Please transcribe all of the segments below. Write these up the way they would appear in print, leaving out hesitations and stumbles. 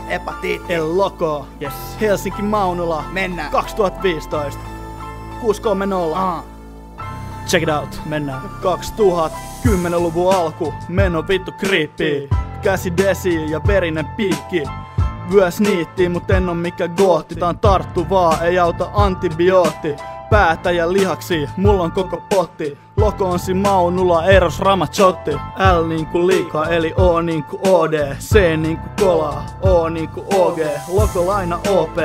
Hepatiitti. El Loco. Yes. Helsinki Maunula. Mennään. 2015. 630. Check it out. Mennään. 2010-luvun alku. Meno vittu kriippii. Käsi desi ja verinen piikki. Vyös niittiin, mut en oo mikä gootti. Tää on tarttuvaa, ei auta antibiootti. Päätä ja lihaksi, mulla on koko potti. Loko on si Maunula, Eros Ramazzotti. L niinku liika, eli O niinku OD. C niinku kola, O niinku OG. Loko laina OP,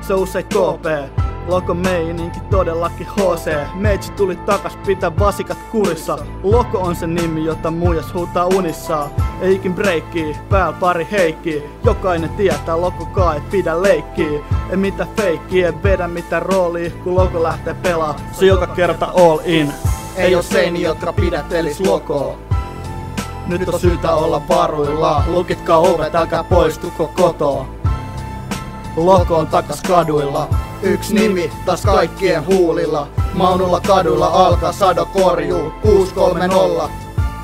se usein KP. Loko meininki todellakin HC. Meitsi tuli takas pitää vasikat kurissa. Loko on se nimi, jota muijas huutaa unissaan. Ei ikin breikkii, pääl pari heikkii. Jokainen tietää Lokokaa et pidä leikkii. Ei mitä feikkiä, en vedä mitä roolia. Kun Loko lähtee pelaa, se joka kerta all in. Ei oo seini, jotka pidättelis Lokoa. Nyt on syytä olla varuilla. Lukitkaa ovet, älkää poistuko kotoa. Loko on takas kaduilla. Yksi nimi taas kaikkien huulilla. Maunulla kaduilla alkaa sadokorjuu. 630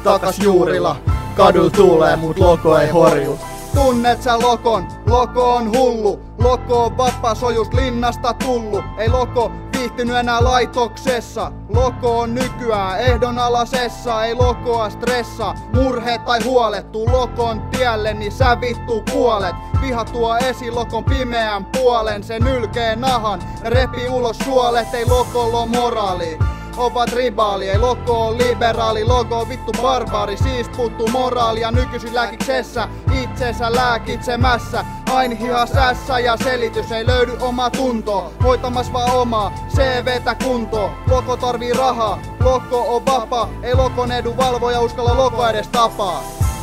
takas juurilla. Kaduilla tuulee, mut Loko ei horju. Tunnet sä Lokon? Loko on hullu. Loko on vapaa sojus linnasta tullu. Ei Loko viihtynyt enää laitoksessa. Loko on nykyään ehdonalaisessa. Ei Lokoa stressa, murheet tai huolet. Tuu Lokon tielle, niin sä vittu kuolet. Viha tuo esiin Lokon pimeän puolen. Se nylkee nahan ja repii ulos suolet. Ei Lokolla on moraali, ovat ribaali. Ei Loko on liberaali, Loko on vittu barbaari. Siis puuttuu moraalia nykyisin lääkiksessä. Itsensä lääkitsemässä. Ain hihasässä ja selitys ei löydy oma tunto. Hoitamas vaan omaa CVtä kuntoon. Loko tarvii rahaa, Loko on vapaa. Ei Lokon edun valvoja uskalla Loko edes tapaa.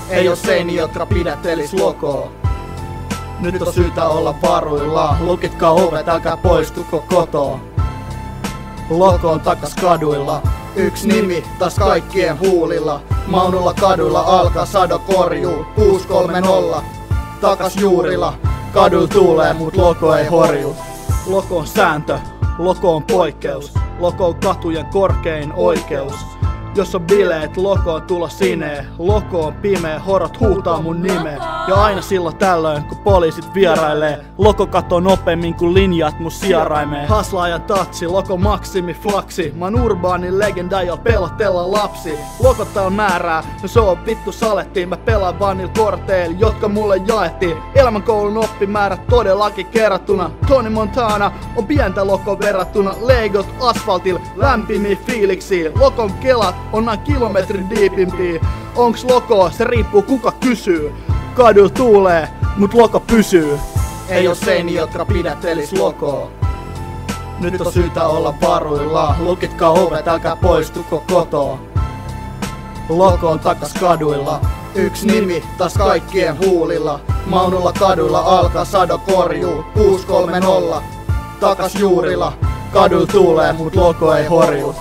Ei oo seini, jotka pidättelis Lokoa. Nyt on syytä olla varuilla. Lukitkaa ovet, älkää poistuko kotoa. Loko on takas kaduilla. Yksi nimi taas kaikkien huulilla. Maunulla kaduilla alkaa sadokorjuu. 630 takas juurilla. Kaduilla tuulee, mut Loko ei horju. Loko on sääntö, Loko on poikkeus. Loko on katujen korkein oikeus. Jos on bileet, Loko on tulla sineen. Loko on pimeä, horot huutaa mun nimeä. Ja aina silloin tällöin, kun poliisit vierailee, Loko katoo nopeammin kun linjat mun sieraimeen. Haslaajan tatsi, Loko maksimi flaksi. Mä oon urbaanin legenda, jolla pelotella lapsi. Loko täällä määrää, no se on vittu salettiin. Mä pelaan vaan niillä korteilla, jotka mulle jaettiin. Elämänkoulun oppimäärät todellakin kerrattuna. Tony Montana on pientä Lokon verrattuna. Legot asfaltilla, lämpimiä fiiliksiä. Lokon kelat on noin kilometrin diipimpiä. Onks Loko? Se riippuu kuka kysyy. Kaduilla tuulee, mut Loko pysyy. Ei oo seini, jotka pidättelis Lokoa. Nyt on syytä olla varuilla. Lukitkaa ovet, älkää poistuko kotoa. Loko on takas kaduilla. Yksi nimi taas kaikkien huulilla. Maunulla kaduilla alkaa sadokorjuu. 630 takas juurilla. Kaduilla tuulee, mut Loko ei horju.